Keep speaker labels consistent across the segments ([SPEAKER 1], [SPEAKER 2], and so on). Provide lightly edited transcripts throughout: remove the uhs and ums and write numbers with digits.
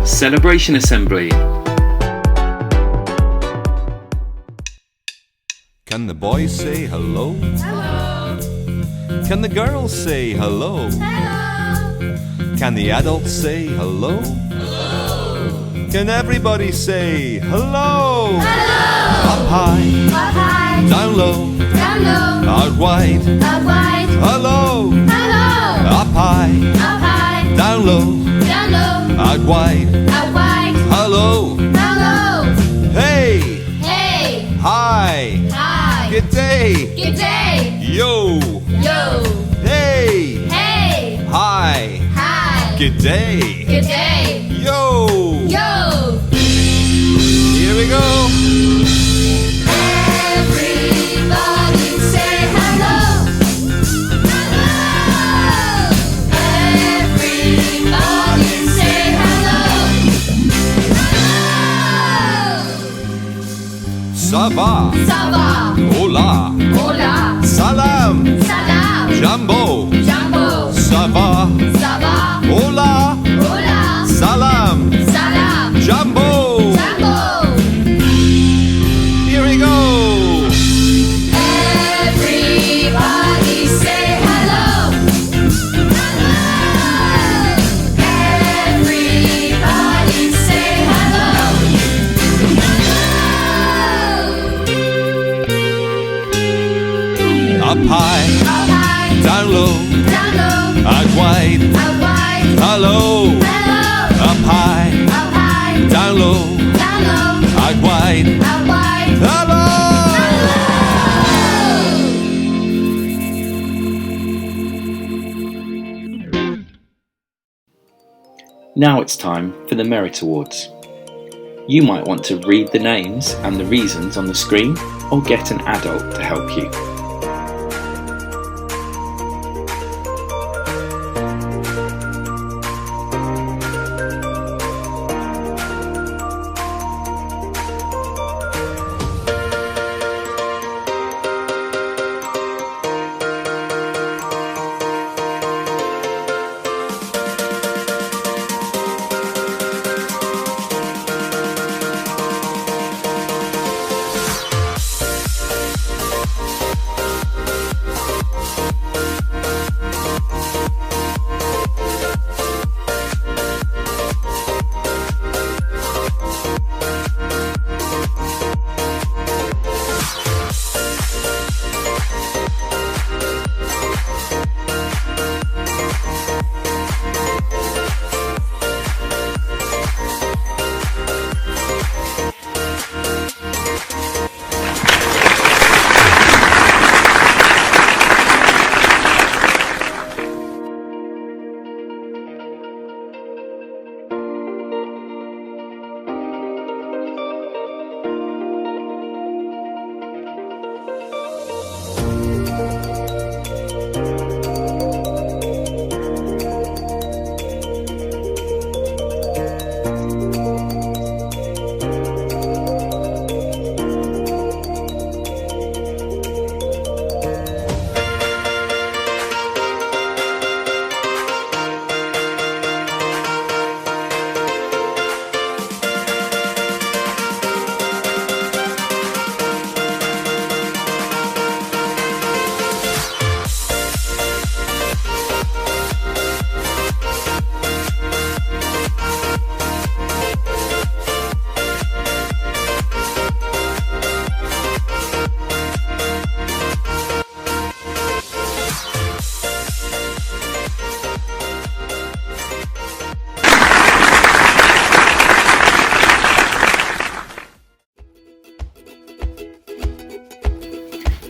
[SPEAKER 1] Celebration Assembly.
[SPEAKER 2] Can the boys say hello?
[SPEAKER 3] Hello.
[SPEAKER 2] Can the girls say hello?
[SPEAKER 3] Hello.
[SPEAKER 2] Can the adults say hello?
[SPEAKER 3] Hello.
[SPEAKER 2] Can everybody say hello?
[SPEAKER 3] Hello.
[SPEAKER 2] Up high,
[SPEAKER 3] Up high.
[SPEAKER 2] down low,
[SPEAKER 3] Down low.
[SPEAKER 2] out wide.
[SPEAKER 3] Out wide.
[SPEAKER 2] Hello.
[SPEAKER 3] Hello.
[SPEAKER 2] Up high,
[SPEAKER 3] Up high.
[SPEAKER 2] down low,
[SPEAKER 3] Down low.
[SPEAKER 2] out wide.
[SPEAKER 3] Out wide.
[SPEAKER 2] Hello.
[SPEAKER 3] Hello.
[SPEAKER 2] Hey.
[SPEAKER 3] Hey.
[SPEAKER 2] Hi.
[SPEAKER 3] Hi.
[SPEAKER 2] Good day.
[SPEAKER 3] Good day.
[SPEAKER 2] Yo.
[SPEAKER 3] Yo.
[SPEAKER 2] Hey.
[SPEAKER 3] Hey.
[SPEAKER 2] Hi.
[SPEAKER 3] Hi.
[SPEAKER 2] Good day.
[SPEAKER 3] Good day.
[SPEAKER 2] Yo.
[SPEAKER 3] Yo.
[SPEAKER 2] Here we go.
[SPEAKER 3] Everybody say hello. Hello. Everybody say hello. Hello.
[SPEAKER 2] Ça va.
[SPEAKER 3] Ça va.
[SPEAKER 2] Hola.
[SPEAKER 3] Hola.
[SPEAKER 2] Salam.
[SPEAKER 3] Salam.
[SPEAKER 2] Jumbo.
[SPEAKER 3] Jumbo.
[SPEAKER 2] Ça va.
[SPEAKER 3] Ça va.
[SPEAKER 2] Hola.
[SPEAKER 3] Hola.
[SPEAKER 2] Salam.
[SPEAKER 3] Salam.
[SPEAKER 2] Jumbo.
[SPEAKER 3] Jumbo.
[SPEAKER 2] Here we go.
[SPEAKER 3] Everybody say hello. Hello. Everybody say hello. Hello.
[SPEAKER 2] Up high.
[SPEAKER 3] Up high.
[SPEAKER 2] Down low.
[SPEAKER 3] Down low.
[SPEAKER 2] Out wide.
[SPEAKER 3] Out wide.
[SPEAKER 2] Hello.
[SPEAKER 3] Hello.
[SPEAKER 2] Up high.
[SPEAKER 3] Up high.
[SPEAKER 2] Down low.
[SPEAKER 3] Down low.
[SPEAKER 2] Out wide.
[SPEAKER 3] Out wide.
[SPEAKER 2] Hello.
[SPEAKER 1] Now it's time for the Merit Awards. You might want to read the names and the reasons on the screen, or get an adult to help you.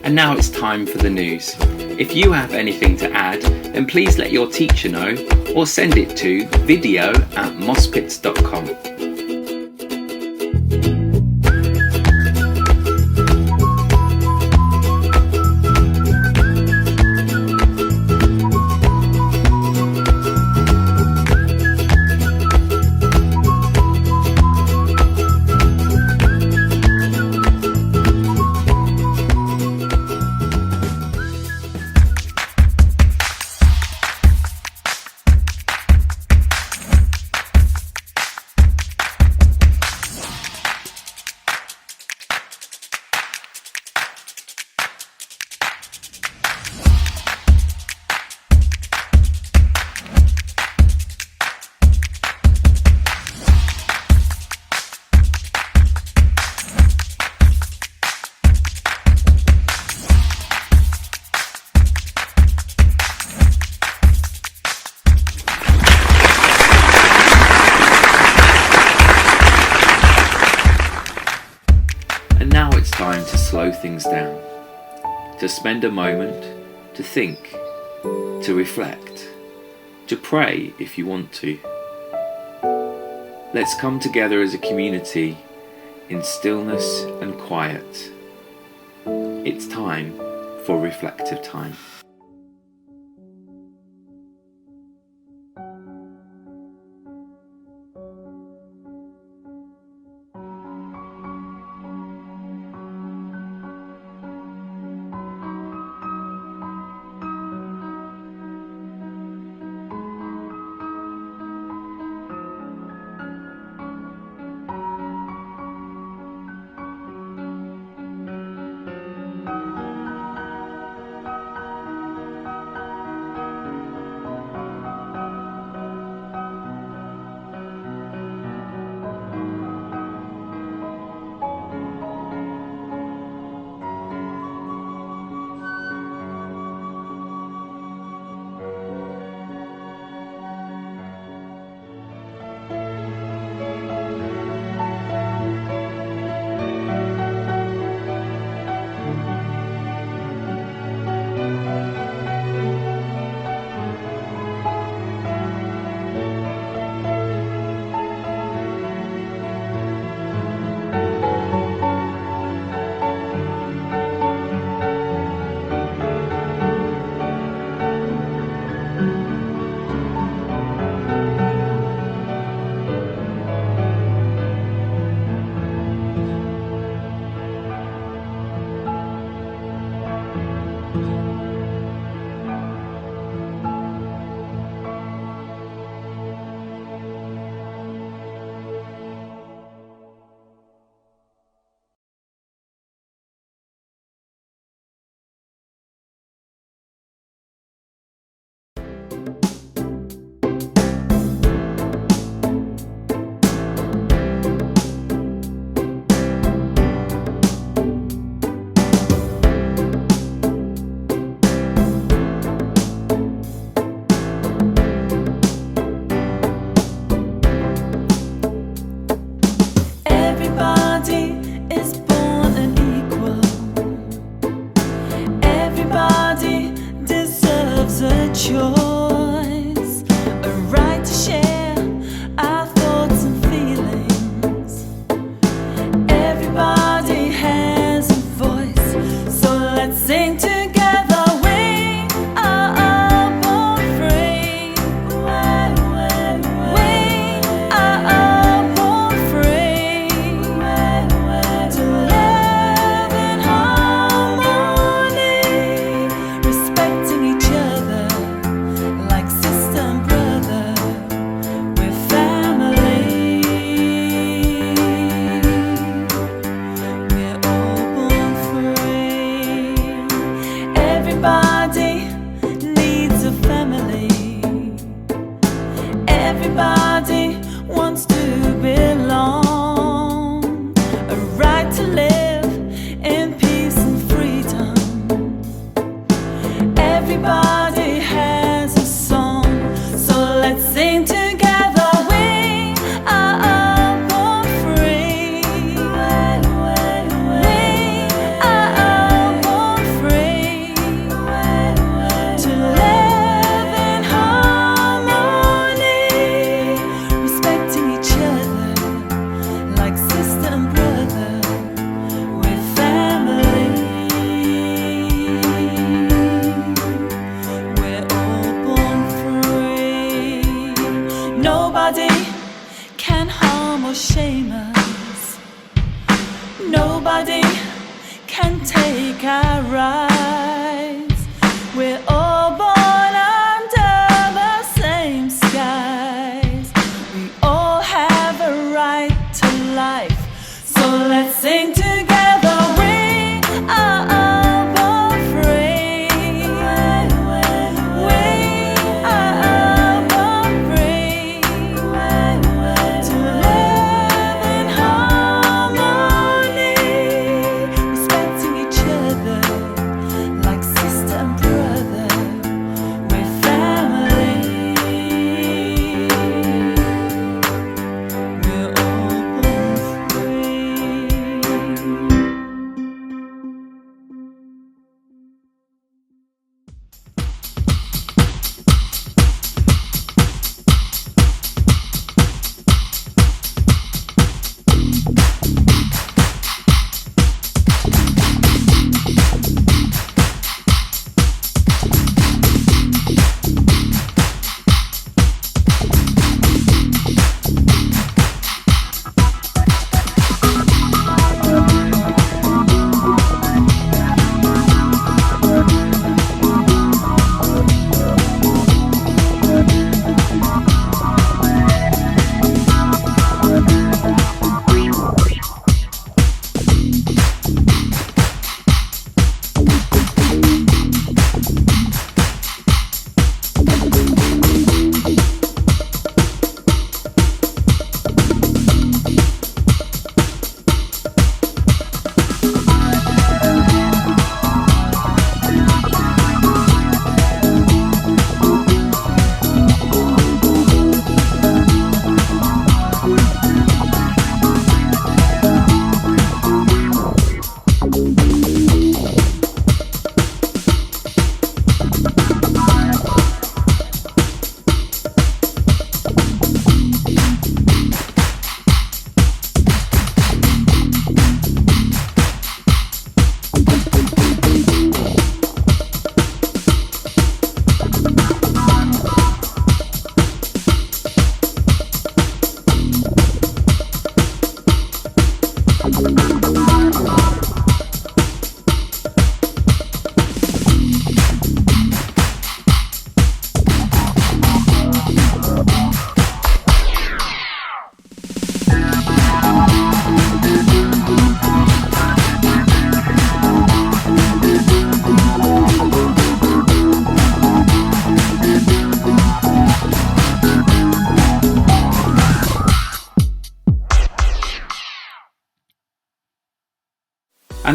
[SPEAKER 1] And now it's time for the news. If you have anything to add, then please let your teacher know, or send it to video@mospits.com. to slow things down, to spend a moment to think, to reflect, to pray if you want to. Let's come together as a community in stillness and quiet. It's time for reflective time.
[SPEAKER 4] choice, a right to share our thoughts and feelings. Everybody has a voice, so let's sing together. We are all born free. We are all born free to live in harmony, respecting each other like sister and brother. We're family. We're all born free. Everybody needs a family. Everybody wants to belong. A right to live in peace and freedom. Everybody has a song, so let's sing together. We are all born free. We are all born free to live in harmony, respecting each other like sister and brother. We're family. We're all born free. Nobody can harm or shame us. Nobody can take our rights. We're all born under the same skies. We all have a right to life, so let's sing together. We are all born free. We are all born free to live in harmony, respecting each other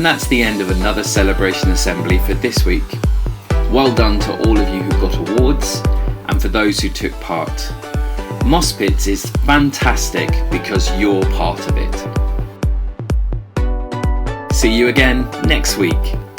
[SPEAKER 1] And that's the end of another celebration assembly for this week. Well done to all of you who got awards and for those who took part. Moss Pits is fantastic because you're part of it. See you again next week.